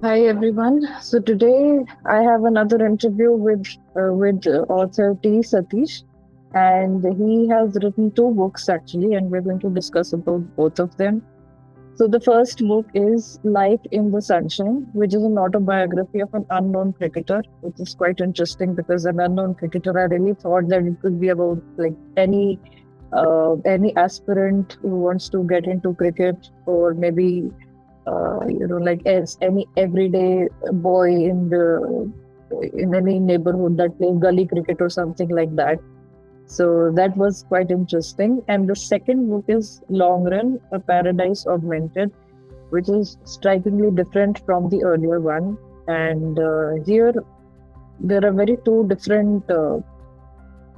Hi everyone. So today I have another interview with author T Sathish, and he has written two books actually, and we're going to discuss about both of them. So the first book is Life in the Sunshine, which is an autobiography of an unknown cricketer, which is quite interesting because an unknown cricketer. I really thought that it could be about like any aspirant who wants to get into cricket, or maybe like as any everyday boy in any neighborhood that plays gully cricket or something like that. So that was quite interesting. And the second book is Long Run, A Paradise Augmented, which is strikingly different from the earlier one. And here there are very two different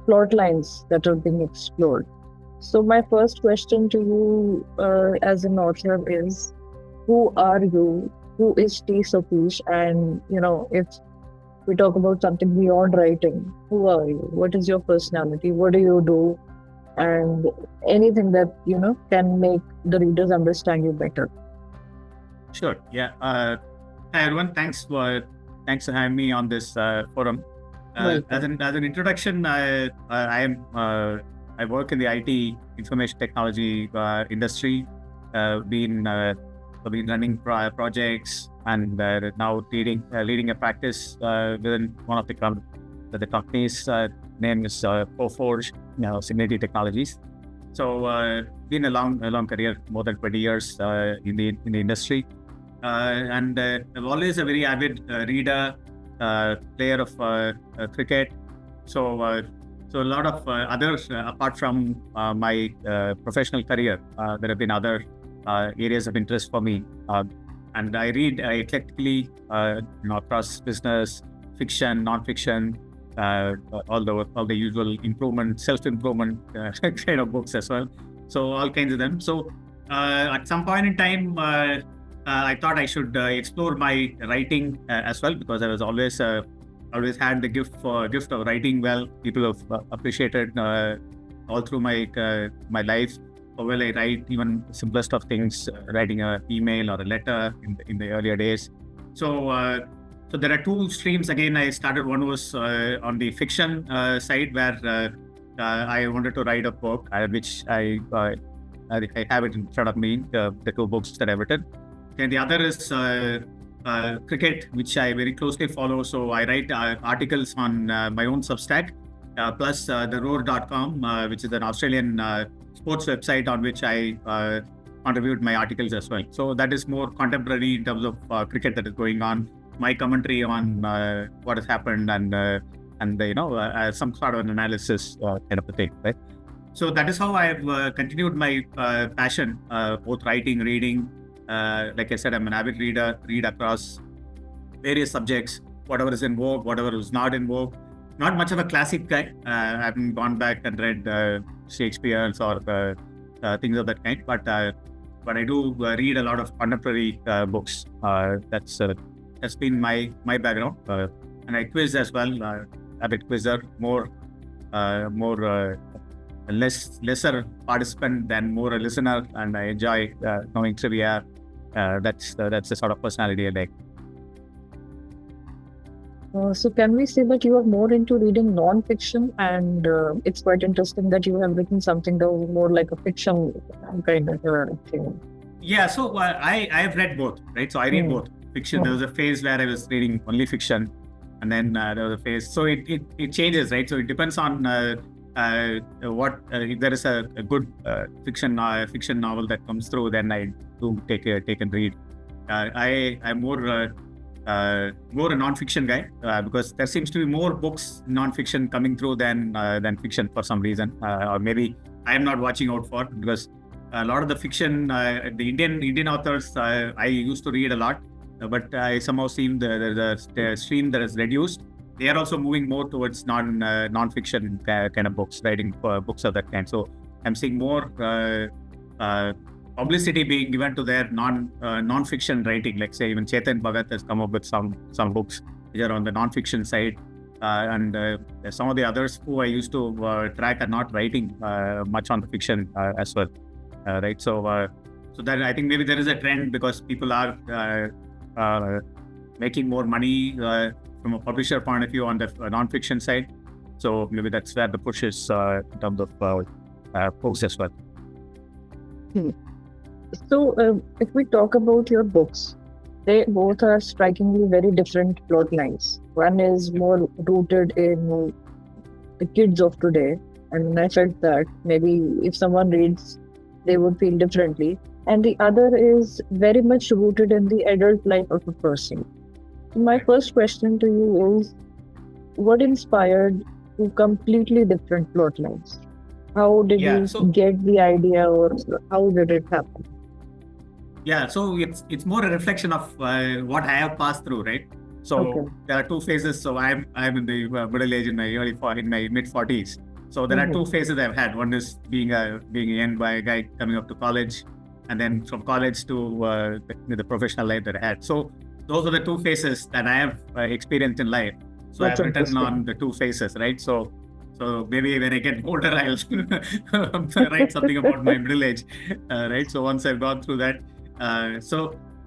plot lines that are being explored. So my first question to you as an author is, who are you? Who is T Sathish? And if we talk about something beyond writing, who are you? What is your personality? What do you do? And anything that can make the readers understand you better. Sure. Yeah. Hi everyone. Thanks for having me on this forum. As an introduction, I work in the IT information technology industry. Been running projects and now leading a practice within one of the companies. Name is Coforge, Signity Technologies. So been a long career, more than 20 years in the industry, and I'm always a very avid reader, player of cricket. So a lot of others apart from my professional career, there have been other areas of interest for me, and I read eclectically across business, fiction, non-fiction, all the usual self-improvement kind of books as well. So all kinds of them. So at some point in time, I thought I should explore my writing as well, because I was always had the gift of writing well. People have appreciated all through my life. Well, I write even simplest of things, writing an email or a letter in the earlier days. So there are two streams. Again, I started. One was on the fiction side, where I wanted to write a book, which I have it in front of me, the two books that I've written. And the other is cricket, which I very closely follow. So I write articles on my own Substack, plus the roar.com, which is an Australian sports website on which I contribute my articles as well. So that is more contemporary in terms of cricket that is going on, my commentary on what has happened, and some sort of an analysis kind of a thing, right? So that is how I have continued my passion, both writing, reading. Like I said, I'm an avid reader, read across various subjects, whatever is in vogue, whatever is not in vogue. Not much of a classic guy. I haven't gone back and read Shakespeare's or things of that kind, but I do read a lot of contemporary books. That's been my background, and I quiz as well. Avid quizzer, lesser participant than more a listener, and I enjoy knowing trivia. That's the sort of personality I like. So can we say that you are more into reading non-fiction, and it's quite interesting that you have written something that was more like a fiction kind of thing? Yeah, so I have read both, right? So I read both fiction. There was a phase where I was reading only fiction, and then there was a phase. So it changes, right? So it depends on what if there is a good fiction novel that comes through, then I do take and read. I'm more a non-fiction guy, because there seems to be more books non-fiction coming through than fiction for some reason, or maybe I am not watching out for, because a lot of the fiction, the Indian authors, I used to read a lot, but I somehow seen the stream that is reduced. They are also moving more towards non-fiction kind of books, writing books of that kind. So I'm seeing more publicity being given to their non-fiction writing. Like say even Chetan Bhagat has come up with some books which are on the non-fiction side, and some of the others who I used to track are not writing much on the fiction as well, right? So that I think maybe there is a trend, because people are making more money from a publisher point of view on the non-fiction side. So maybe that's where the push is in terms of books as well. So, if we talk about your books, they both are strikingly very different plot lines. One is more rooted in the kids of today, and I felt that maybe if someone reads, they would feel differently. And the other is very much rooted in the adult life of a person. My first question to you is, what inspired two completely different plot lines? How did you get the idea, or how did it happen? Yeah, so it's more a reflection of what I have passed through, right? So there are two phases. So I'm in the middle age, in my mid 40s. So there are two phases I've had. One is being a young guy coming up to college, and then from college to the professional life that I had. So those are the two phases that I have experienced in life. So I've written on the two phases, right? So maybe when I get older, I'll write something about my middle age, right? So once I've gone through that.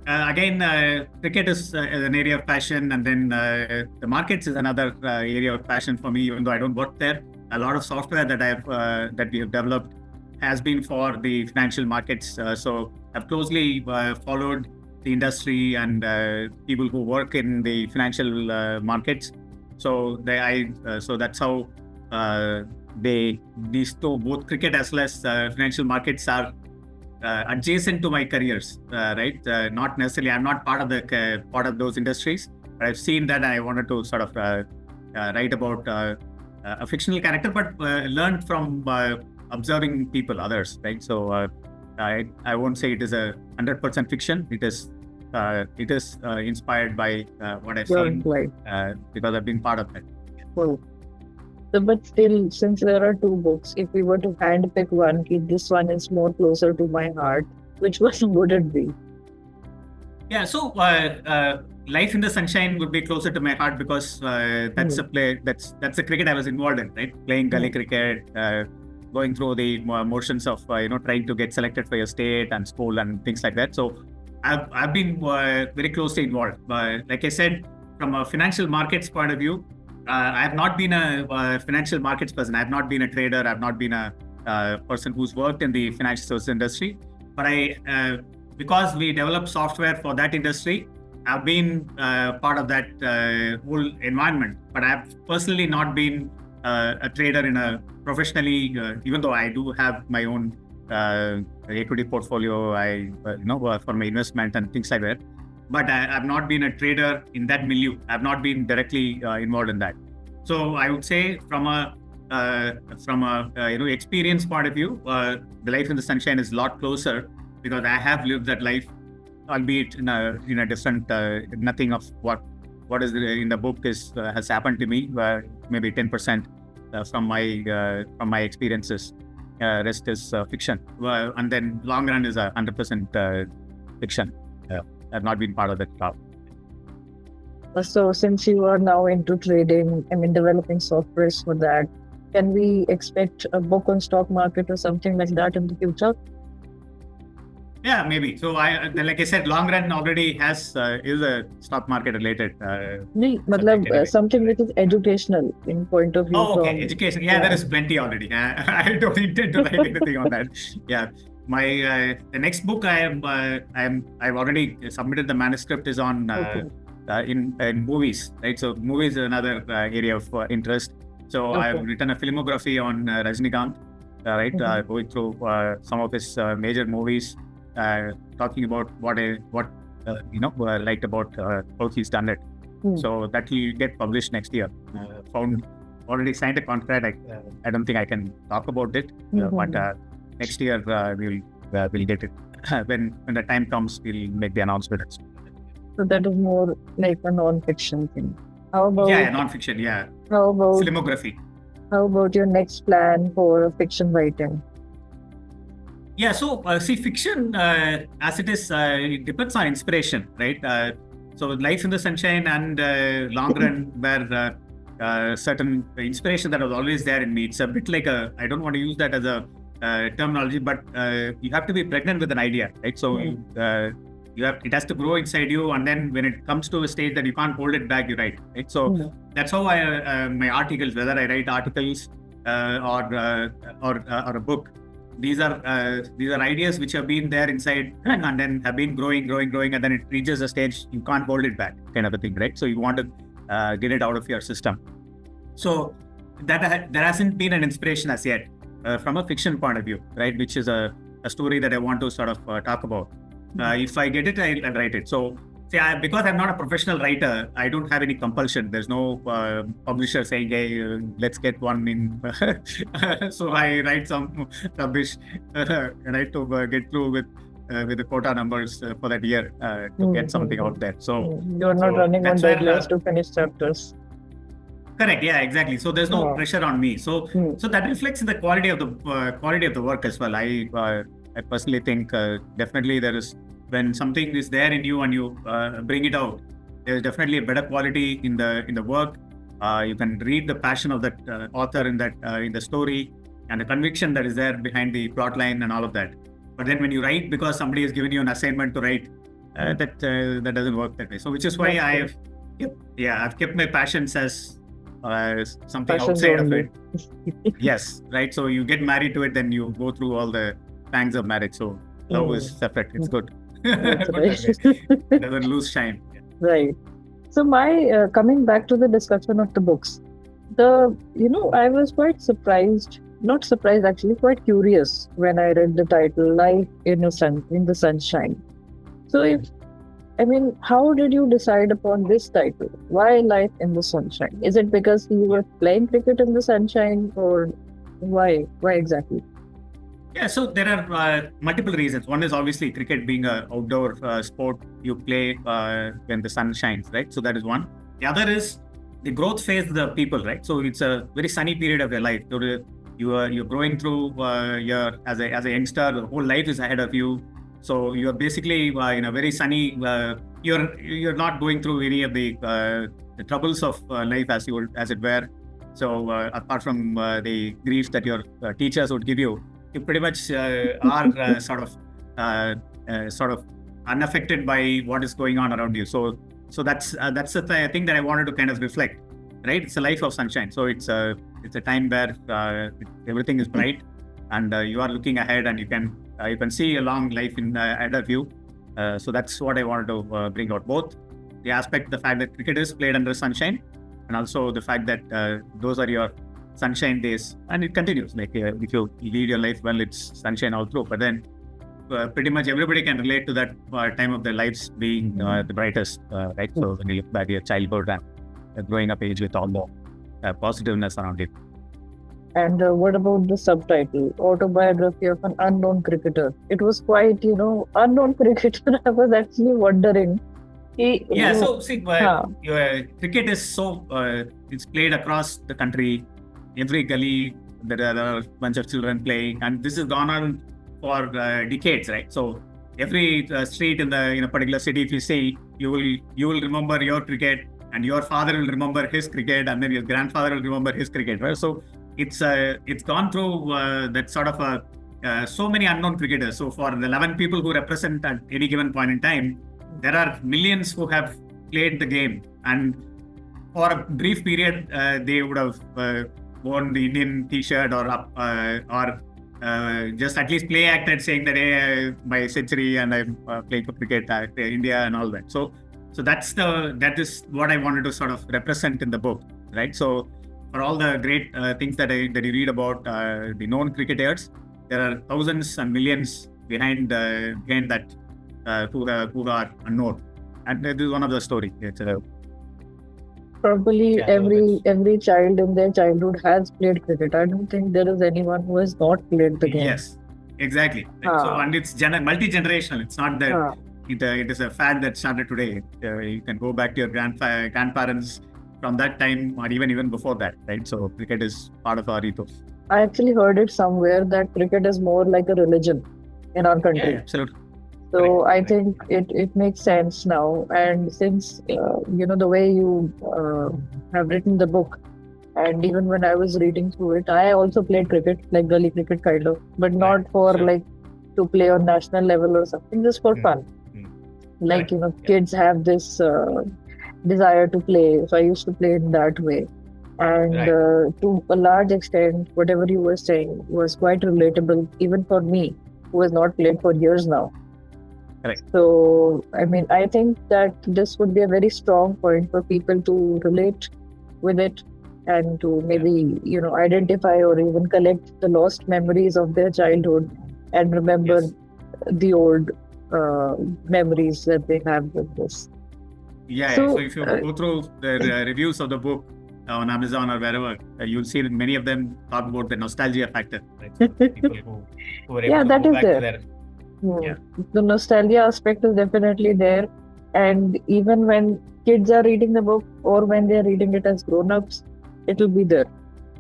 Again, cricket is an area of passion, and then the markets is another area of passion for me, even though I don't work there. A lot of software that we have developed has been for the financial markets. So I've closely followed the industry and people who work in the financial markets. So that's how these two, both cricket as well as financial markets, are adjacent to my careers, right? Not necessarily, I'm not part of those industries, but I've seen that, and I wanted to sort of write about a fictional character, but learned from observing people, others, right? So I won't say it is 100% fiction. It is inspired by what I've seen, because I've been part of it. Well, but still, since there are two books, if we were to handpick one, this one is more closer to my heart, which one would it be? Yeah, so Life in the Sunshine would be closer to my heart because that's a play, that's a cricket I was involved in, right? Playing gully cricket, going through the motions of trying to get selected for your state and school and things like that. So I've been very closely involved. Like I said, from a financial markets point of view, I have not been a financial markets person. I have not been a trader. I've not been a person who's worked in the financial services industry. But because we develop software for that industry, I've been part of that whole environment. But I've personally not been a trader professionally, even though I do have my own equity portfolio, for my investment and things like that. But I've not been a trader in that milieu. I've not been directly involved in that. So I would say from a experience point of view, the Life in the Sunshine is a lot closer because I have lived that life, albeit in a different. Nothing of what is in the book has happened to me. Maybe 10% from my experiences. Rest is fiction, and then long run is 100% fiction. I've not been part of that crowd. So since you are now into trading, developing softwares for that, can we expect a book on stock market or something like that in the future? Yeah, maybe. So like I said, long run already is a stock market related. Something which is educational in point of view. Oh, okay, education. Yeah, there is plenty already. I don't intend to write anything on that. Yeah. My the next book I've already submitted the manuscript is on in movies, right? So movies is another area of interest. So I've written a filmography on Rajinikanth, right? Going through some of his major movies, talking about what I liked about how he's done it. So that will get published next year. Already signed a contract. I don't think I can talk about it, but. Next year, we'll get it. When the time comes, we'll make the announcement. So that is more like a non-fiction thing. How about non-fiction? Yeah. How about filmography? How about your next plan for fiction writing? Yeah. So see, fiction as it is, it depends on inspiration, right? So Life in the Sunshine and Long Run were certain inspiration that was always there in me. It's a bit like I don't want to use that as a terminology, but you have to be pregnant with an idea, right? So it has to grow inside you, and then when it comes to a stage that you can't hold it back, you write, right? So that's how my articles, whether I write articles or a book, these are ideas which have been there inside and then have been growing, and then it reaches a stage you can't hold it back, kind of a thing, right? So you want to get it out of your system. So there hasn't been an inspiration as yet from a fiction point of view, right? Which is a story that I want to sort of talk about. If I get it, I'll write it. So because I'm not a professional writer, I don't have any compulsion. There's no publisher saying, hey, let's get one in. So I write some rubbish, right, to get through with the quota numbers for that year to get something out there. So you're not running on deadlines to finish chapters. Correct. Yeah, exactly. So there's no pressure on me. So that reflects in the quality of the work as well. I personally think definitely there is, when something is there in you and you bring it out, there's definitely a better quality in the work. You can read the passion of that author in the story, and the conviction that is there behind the plot line and all of that. But then when you write because somebody has given you an assignment to write, that doesn't work that way. So which is why I've kept my passions as something outside of it. Yes, right. So you get married to it, then you go through all the pangs of marriage. So love is separate. It's good. It doesn't lose shine. Right. So my coming back to the discussion of the books, I was quite surprised. Not surprised, actually, quite curious when I read the title "Life in the Sunshine." So how did you decide upon this title? Why Life in the Sunshine? Is it because you were playing cricket in the sunshine, or why? Why exactly? Yeah, so there are multiple reasons. One is obviously cricket being an outdoor sport you play when the sun shines, right? So that is one. The other is the growth phase of the people, right? So it's a very sunny period of your life. You're growing through as a youngster. The whole life is ahead of you. So you're basically in a very sunny. You're not going through any of the troubles of life as it were. So apart from the grief that your teachers would give you, you pretty much are sort of unaffected by what is going on around you. So that's the thing that I wanted to kind of reflect, right? It's a life of sunshine. So it's a time where everything is bright, and you are looking ahead, and you can see a long life ahead of you. So that's what I wanted to bring out, both the fact that cricket is played under sunshine, and also the fact that those are your sunshine days, and it continues. Like if you lead your life well, it's sunshine all through. But then pretty much everybody can relate to that time of their lives being the brightest, right? So when you look back at your childhood and growing up age with all the positiveness around it. And what about the subtitle, Autobiography of an Unknown Cricketer? It was quite, unknown cricketer. I was actually wondering. So see, cricket is so it's played across the country. Every gully, there are a bunch of children playing, and this has gone on for decades, right? So every street in a particular city, if you see, you will remember your cricket, and your father will remember his cricket, and then your grandfather will remember his cricket, right? So it's gone through that sort of so many unknown cricketers. So for the 11 people who represent at any given point in time, there are millions who have played the game, and for a brief period, they would have worn the Indian T-shirt or just at least play acted saying that, hey, my century and I'm playing for cricket at India and all that. So that is what I wanted to sort of represent in the book, right? So for all the great things that you read about the known cricketers, there are thousands and millions behind that who are unknown, and this is one of the story. It's probably every child in their childhood has played cricket. I don't think there is anyone who has not played the game. Yes, exactly. So, and it's multi-generational. It's not that it is a fad that started today. You can go back to your grandparents from that time, or even before that, right? So cricket is part of our ethos. I actually heard it somewhere that cricket is more like a religion in our country. Yeah, absolutely. So I think it makes sense now. And since, the way you have written the book, and even when I was reading through it, I also played cricket, like gully cricket kind of, but not for to play on national level or something, just for fun. Like, kids have this desire to play. So I used to play in that way. And to a large extent, whatever you were saying was quite relatable, even for me, who has not played for years now. Correct. So, I mean, I think that this would be a very strong point for people to relate with it and to maybe, identify or even collect the lost memories of their childhood and remember the old memories that they have with this. So if you go through the reviews of the book on Amazon or wherever, you'll see that many of them talk about the nostalgia factor. Right? So people who are able to that go is back there. to their... The nostalgia aspect is definitely there. And even when kids are reading the book or when they're reading it as grown-ups, it will be there.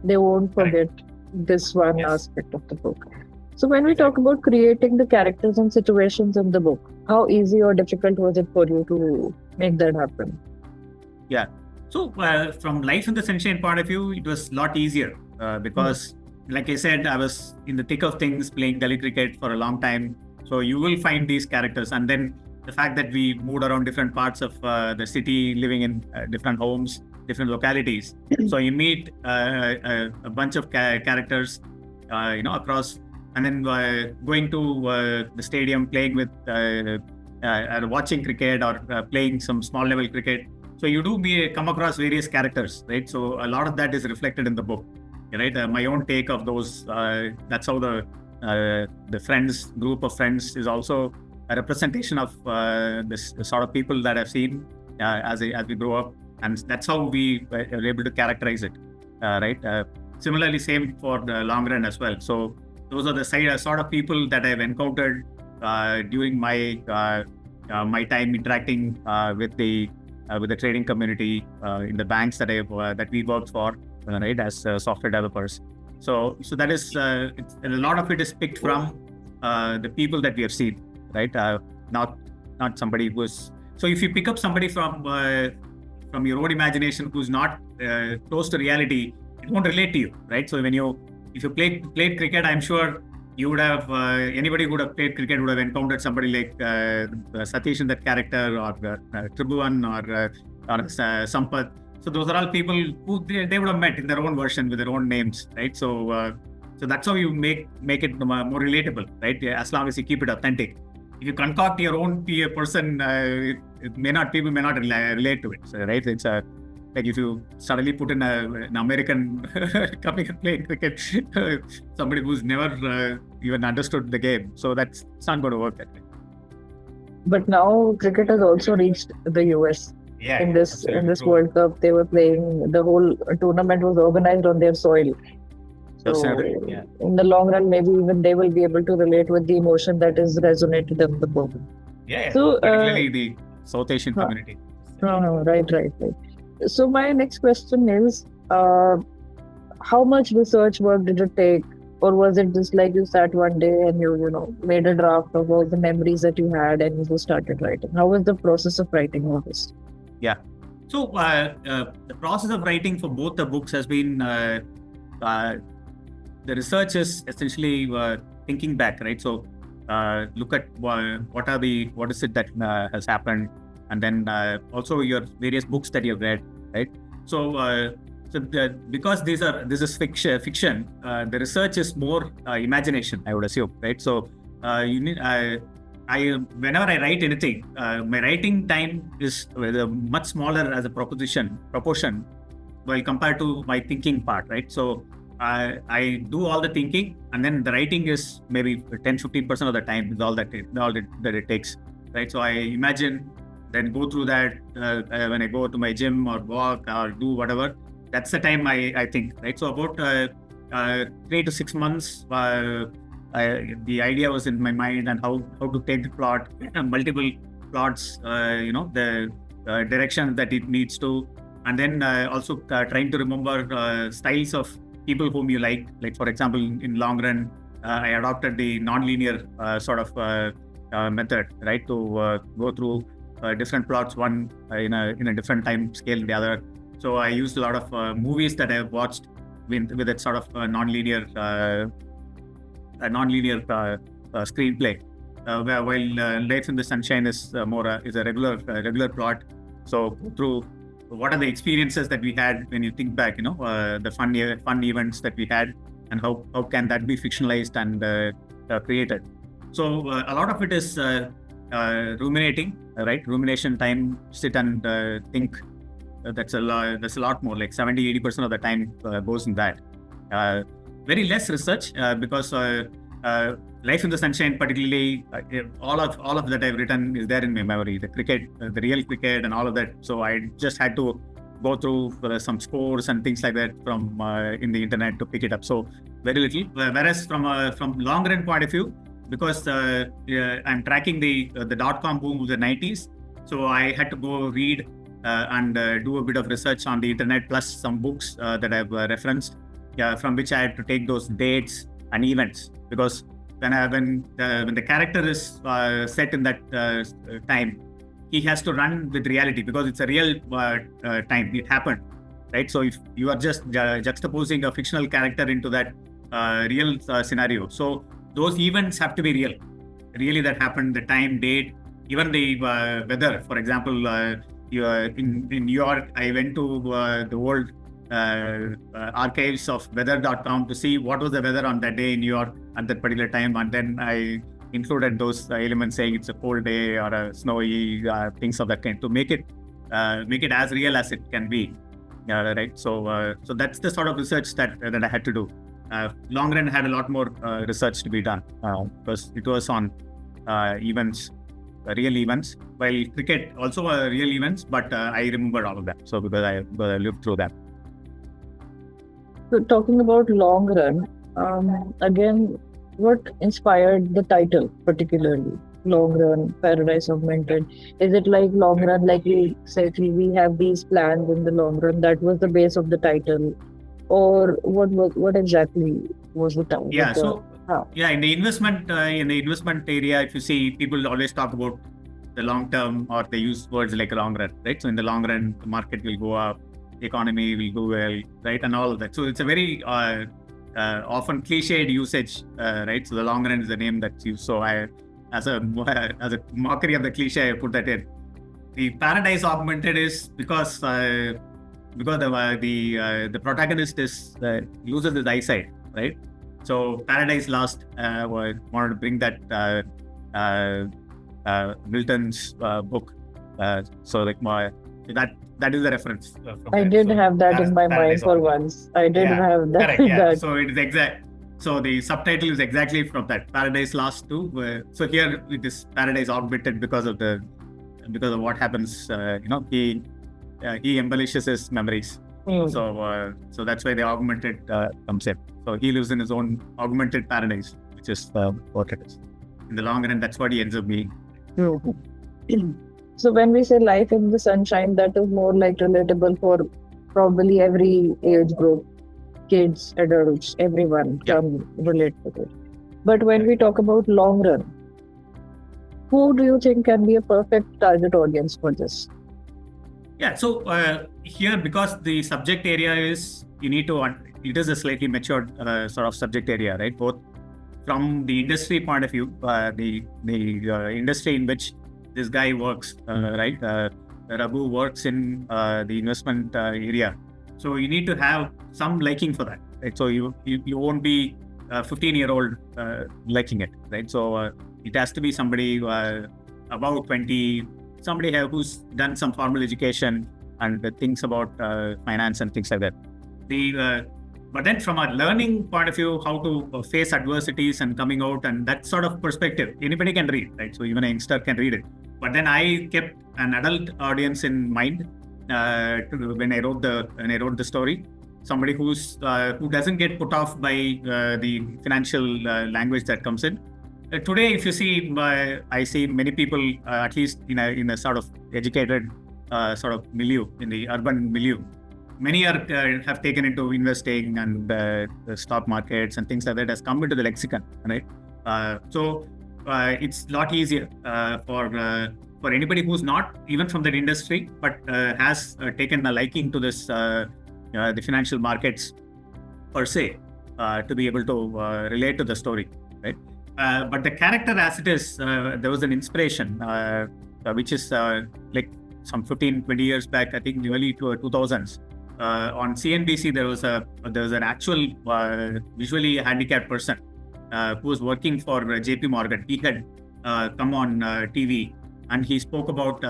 They won't forget this one aspect of the book. So when we talk about creating the characters and situations in the book, how easy or difficult was it for you to make that happen? Yeah. So from Life in the Sunshine point of view, it was a lot easier because, like I said, I was in the thick of things playing gully cricket for a long time. So you will find these characters. And then the fact that we moved around different parts of the city, living in different homes, different localities. So you meet a bunch of characters, across, and then going to the stadium, playing with, watching cricket or playing some small level cricket. So you do come across various characters, right? So a lot of that is reflected in the book, right? My own take of those. That's how the group of friends is also a representation of this sort of people that I've seen as we grow up, and that's how we are able to characterize it, right? Similarly, same for the long run as well. So those are the sort of people that I've encountered during my time interacting with the trading community in the banks that we worked for, right, as software developers. So that is a lot of it is picked from the people that we have seen, right? Not somebody who's... So if you pick up somebody from your own imagination who's not close to reality, it won't relate to you, right? So if you played cricket, I'm sure you would have anybody who would have played cricket would have encountered somebody like Sathish in that character, or Tribhuvan, or Sampath. So those are all people who they would have met in their own version with their own names, right? So that's how you make it more relatable, right? As long as you keep it authentic. If you concoct your own person, people may not relate to it, so, right? It's like if you suddenly put in an American coming and playing cricket, somebody who's never even understood the game. So it's not going to work that way. But now cricket has also reached the US. In this World Cup, they were playing, the whole tournament was organized on their soil. So in the long run, maybe even they will be able to relate with the emotion that is resonated in the book. So particularly the South Asian community. Right. So my next question is, how much research work did it take? Or was it just like you sat one day and you made a draft of all the memories that you had and you just started writing? How was the process of writing all this? Yeah. So the process of writing for both the books has been, the research is essentially thinking back, right? So look at what is it that has happened, and then also your various books that you've read, right? So because this is fiction, the research is more imagination, I would assume, right? So you need whenever I write anything, my writing time is much smaller as a proportion while compared to my thinking part, right? So I do all the thinking, and then the writing is maybe 10-15% of the time is all that it takes, right? So I imagine, then go through that when I go to my gym or walk or do whatever. That's the time I think, right? So about 3 to 6 months, the idea was in my mind, and how to take the plot, multiple plots, the direction that it needs to, and then also trying to remember styles of people whom you like. Like, for example, in long run, I adopted the non-linear sort of method, right, to go through different plots, one in a different time scale than the other. So I used a lot of movies that I've watched with that sort of non-linear screenplay. while Life in the Sunshine is is a regular plot. So through what are the experiences that we had when you think back, the fun events that we had, and how can that be fictionalized and created. So a lot of it is ruminating, right? Rumination time, sit and think. That's a lot more, like 70-80% of the time goes in that. Very less research because Life in the Sunshine, particularly, all of that I've written is there in my memory. The cricket, the real cricket, and all of that. So I just had to go through some scores and things like that from in the internet to pick it up. So very little. Whereas from long run point of view, because I'm tracking the .com boom of the 90s, so I had to go read and do a bit of research on the internet, plus some books that I've referenced, from which I had to take those dates and events, because when the character is set in that time, he has to run with reality because it's a real time. It happened, right? So if you are just juxtaposing a fictional character into that real scenario, so those events have to be real, really that happened. The time, date, even the weather. For example, in New York, I went to the old archives of weather.com to see what was the weather on that day in New York at that particular time, and then I included those elements saying it's a cold day or a snowy, things of that kind, to make it as real as it can be, right? So that's the sort of research that I had to do. Long run had a lot more research to be done because it was on events, real events, while cricket also were real events, but I remember all of that, so because I lived through that. So talking about long run, again, what inspired the title particularly? Long run, Paradise Augmented. Is it like long run, like we said, we have these plans in the long run? That was the base of the title, or what exactly was the title? Yeah. In the investment area, if you see, people always talk about the long term, or they use words like long run, right? So in the long run, the market will go up, economy will go well, right, and all of that. So it's a very often cliched usage, right? So the long run is the name that's used. So I, as a mockery of the cliche, I put that in. The Paradise Augmented is because the protagonist loses his eyesight, right? So Paradise Lost wanted to bring that Milton's book. So like that is the reference. I did have that in my mind for once. I did have that. Correct, yeah. So it is exact. So the subtitle is exactly from that, Paradise Lost to. So here it is Paradise Augmented because of what happens. He embellishes his memories. So that's why the augmented comes in. So he lives in his own augmented paradise, which is what it is. In the long run, that's what he ends up being. So when we say Life in the Sunshine, that is more like relatable for probably every age group, kids, adults, everyone can relate to it. But when we talk about long run, who do you think can be a perfect target audience for this? Yeah, so here, because the subject area is, it is a slightly matured sort of subject area, right? Both from the industry point of view, the industry in which this guy works, right? Raghu works in the investment area. So you need to have some liking for that, right? So you won't be a 15-year-old liking it, right? So it has to be somebody about 20, somebody who's done some formal education and thinks about finance and things like that. But then from a learning point of view, how to face adversities and coming out and that sort of perspective, anybody can read, right? So even a youngster can read it. But then I kept an adult audience in mind when I wrote the story. Somebody who doesn't get put off by the financial language that comes in. Today, if you see, I see many people, at least in a sort of educated sort of milieu, in the urban milieu. Many have taken into investing and the stock markets and things like that has come into the lexicon, right? So it's a lot easier for anybody who's not even from that industry, but has taken a liking to this, the financial markets per se, to be able to relate to the story, right? But the character as it is, there was an inspiration, which is like some 15-20 years back, I think the early 2000s. On CNBC, there was an actual visually handicapped person who was working for JP Morgan. He had come on TV, and he spoke about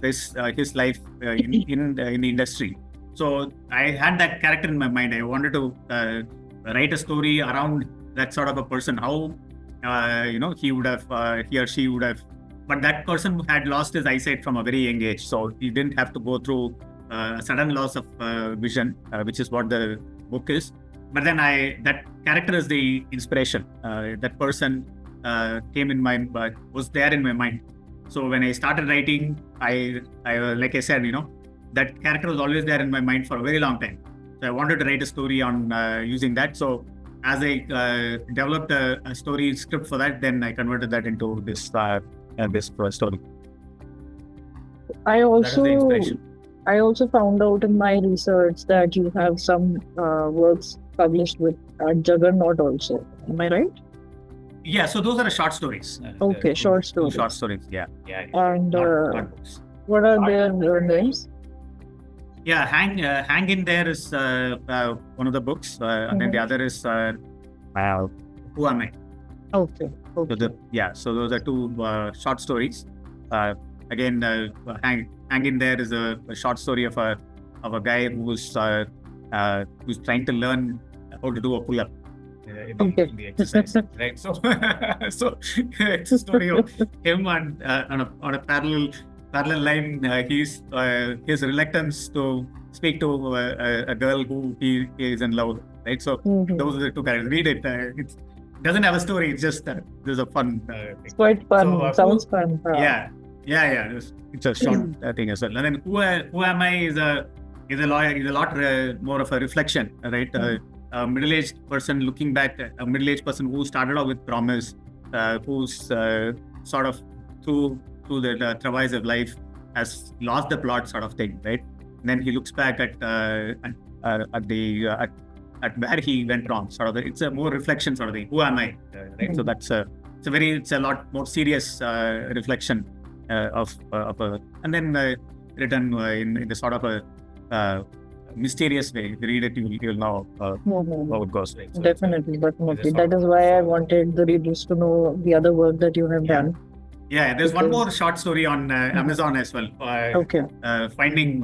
his life in the industry. So I had that character in my mind. I wanted to write a story around that sort of a person. How he or she would have, but that person had lost his eyesight from a very young age, so he didn't have to go through a sudden loss of vision, which is what the book is. But then that character is the inspiration. That person came in my was there in my mind. So when I started writing, I like I said, that character was always there in my mind for a very long time. So I wanted to write a story on using that. So as I developed a story script for that, then I converted that into this story. I also found out in my research that you have some works published with Juggernaut also. Am I right? Yeah, so those are short stories. Okay, short stories. Short stories, yeah. And not books. What are their names? Yeah, Hang in There is one of the books, and then the other is Who Am I? Okay. So those are two short stories. Again, Hang in There is a short story of a guy who's trying to learn how to do a pull-up. In the exercise, right? So it's a story of him and on a parallel line. His reluctance to speak to a girl who he is in love, right? So those are the two characters. Read it. It doesn't have a story. It's just there's a fun. It's quite fun. Sounds fun. Yeah. It's a short thing as well. And then Who Am I is a lawyer. Is a lot more of a reflection, right? A middle-aged person looking back, a middle-aged person who started off with promise, who's sort of through the travails of life has lost the plot, sort of thing, right? And then he looks back at where he went wrong, sort of. It's a more reflection sort of thing. Who am I? Right. So that's it's a lot more serious reflection of and then written in the sort of a mysterious way. If you read it, you'll know how it goes. Right? So definitely. That is why I wanted the readers to know the other work that you have done. Yeah, there's one more short story on Amazon as well. Finding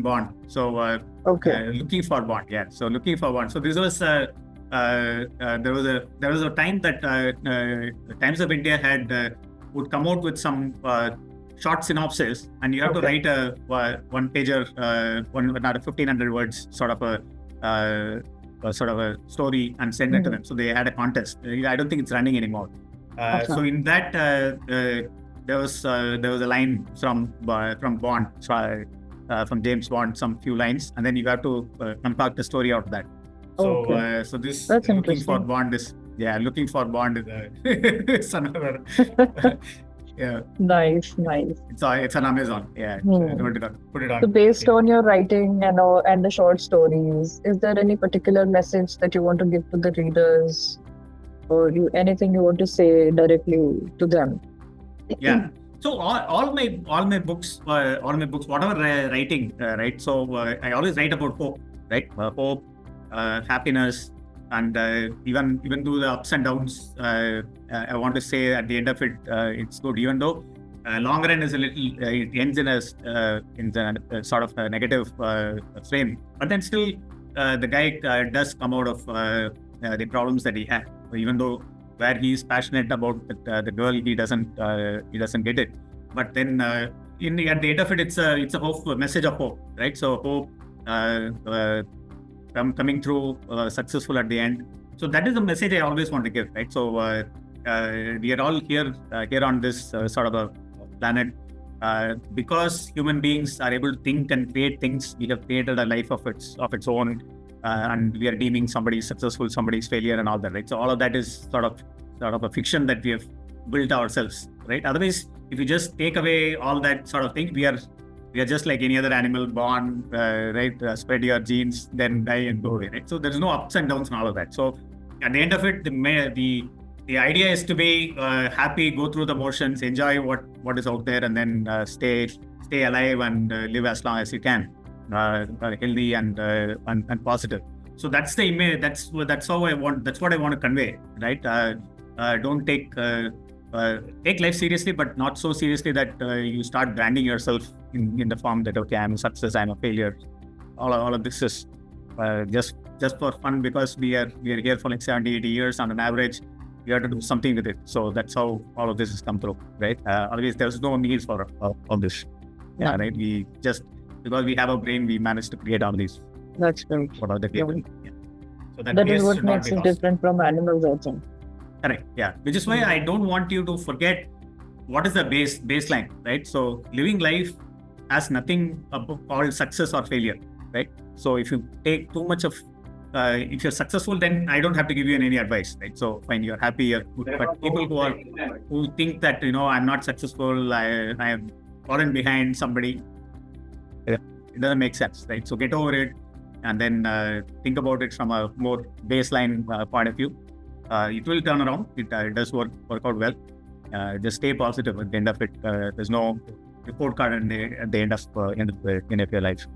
Bond. So looking for Bond. Yeah, so looking for Bond. So this was there was a time that Times of India had would come out with some short synopsis, and you have to write a one pager, not 1,500 words, sort of a story, and send it to them. So they had a contest. I don't think it's running anymore. So in that there was a line from Bond, from James Bond, some few lines, and then you have to compact the story out of that. So so this That's looking for Bond is is another. Yeah. Nice. It's on Amazon. Yeah. Put it on. So based on your writing and the short stories, is there any particular message that you want to give to the readers, or anything you want to say directly to them? Yeah. So all my books, whatever writing, right? So I always write about hope, right? Hope, happiness, and even through the ups and downs, I want to say at the end of it, it's good. Even though long run is a little, it ends in a sort of a negative frame, but then still the guy does come out of the problems that he had. Even though where he is passionate about the girl, he doesn't get it. But then at the end of it, it's a hope, a message of hope, right? So hope coming through successful at the end. So that is the message I always want to give, right? So we are all here on this sort of a planet because human beings are able to think and create things. We have created a life of its own, and we are deeming somebody successful, somebody's failure, and all that, right? So all of that is sort of a fiction that we have built ourselves, right? Otherwise, if you just take away all that sort of thing, we are just like any other animal, born, right? Spread your genes, then die and go away, right? So there's no ups and downs and all of that. So at the end of it, the The idea is to be happy, go through the motions, enjoy what is out there, and then stay alive and live as long as you can, healthy and positive. So that's the image. That's how I want. That's what I want to convey, right? Don't take life seriously, but not so seriously that you start branding yourself in the form that, okay, I'm a success, I'm a failure. All of this is just for fun, because we are here for like 70, 80 years on an average. We have to do something with it. So that's how all of this has come through, right? Otherwise, there's no need for all this. Yeah, right. We just, because we have a brain, we managed to create all these. That's great. What are the creative? Yeah. So that is what makes it different from animals, I think. Correct. Yeah. Which is why I don't want you to forget what is the baseline, right? So living life has nothing called success or failure, right? So if you take too much of if you're successful, then I don't have to give you any advice, right? So fine, you're happy, you're good. But people who think that, I'm not successful, I am fallen behind somebody, it doesn't make sense, right? So get over it, and then think about it from a more baseline point of view. It will turn around. It does work out well. Just stay positive at the end of it. There's no report card at the end of your life.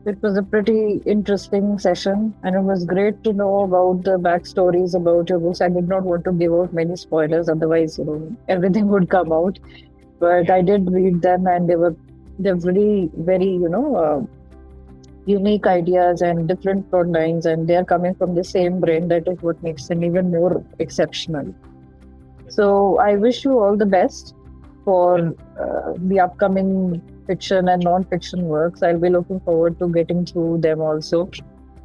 It was a pretty interesting session, and it was great to know about the backstories about your books. I did not want to give out many spoilers, otherwise, everything would come out. But I did read them, and they're very, very, unique ideas and different plot lines, and they are coming from the same brain. That is what makes them even more exceptional. So I wish you all the best for the upcoming fiction and non-fiction works. I'll be looking forward to getting through them also.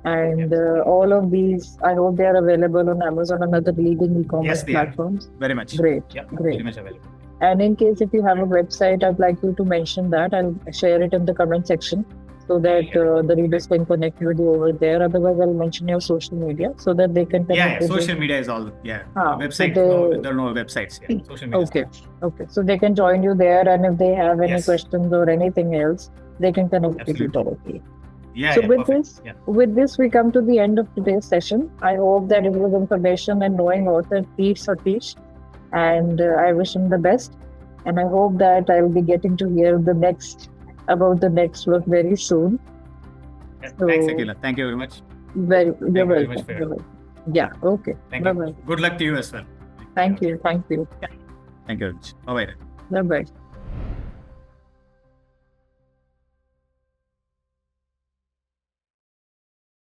And all of these, I hope they are available on Amazon and other leading e-commerce platforms. Very much. Great. Yep, great. Very much available. And in case if you have a website, I'd like you to mention that. I'll share it in the comment section so that the readers can connect with you over there. Otherwise, I'll mention your social media so that they can connect with social you. Media is all, website, so there are no websites. Yeah. Social media. Okay. So they can join you there, and if they have any questions or anything else, they can connect with you directly. So with this, we come to the end of today's session. I hope that it was information and knowing author T Sathish, and I wish him the best. And I hope that I'll be getting to hear about the next work very soon. Thanks, Akila. Thank you very much. You're welcome. Yeah, okay. Thank you. Good luck to you as well. Thank you. Thank you very much. Bye-bye. Bye-bye.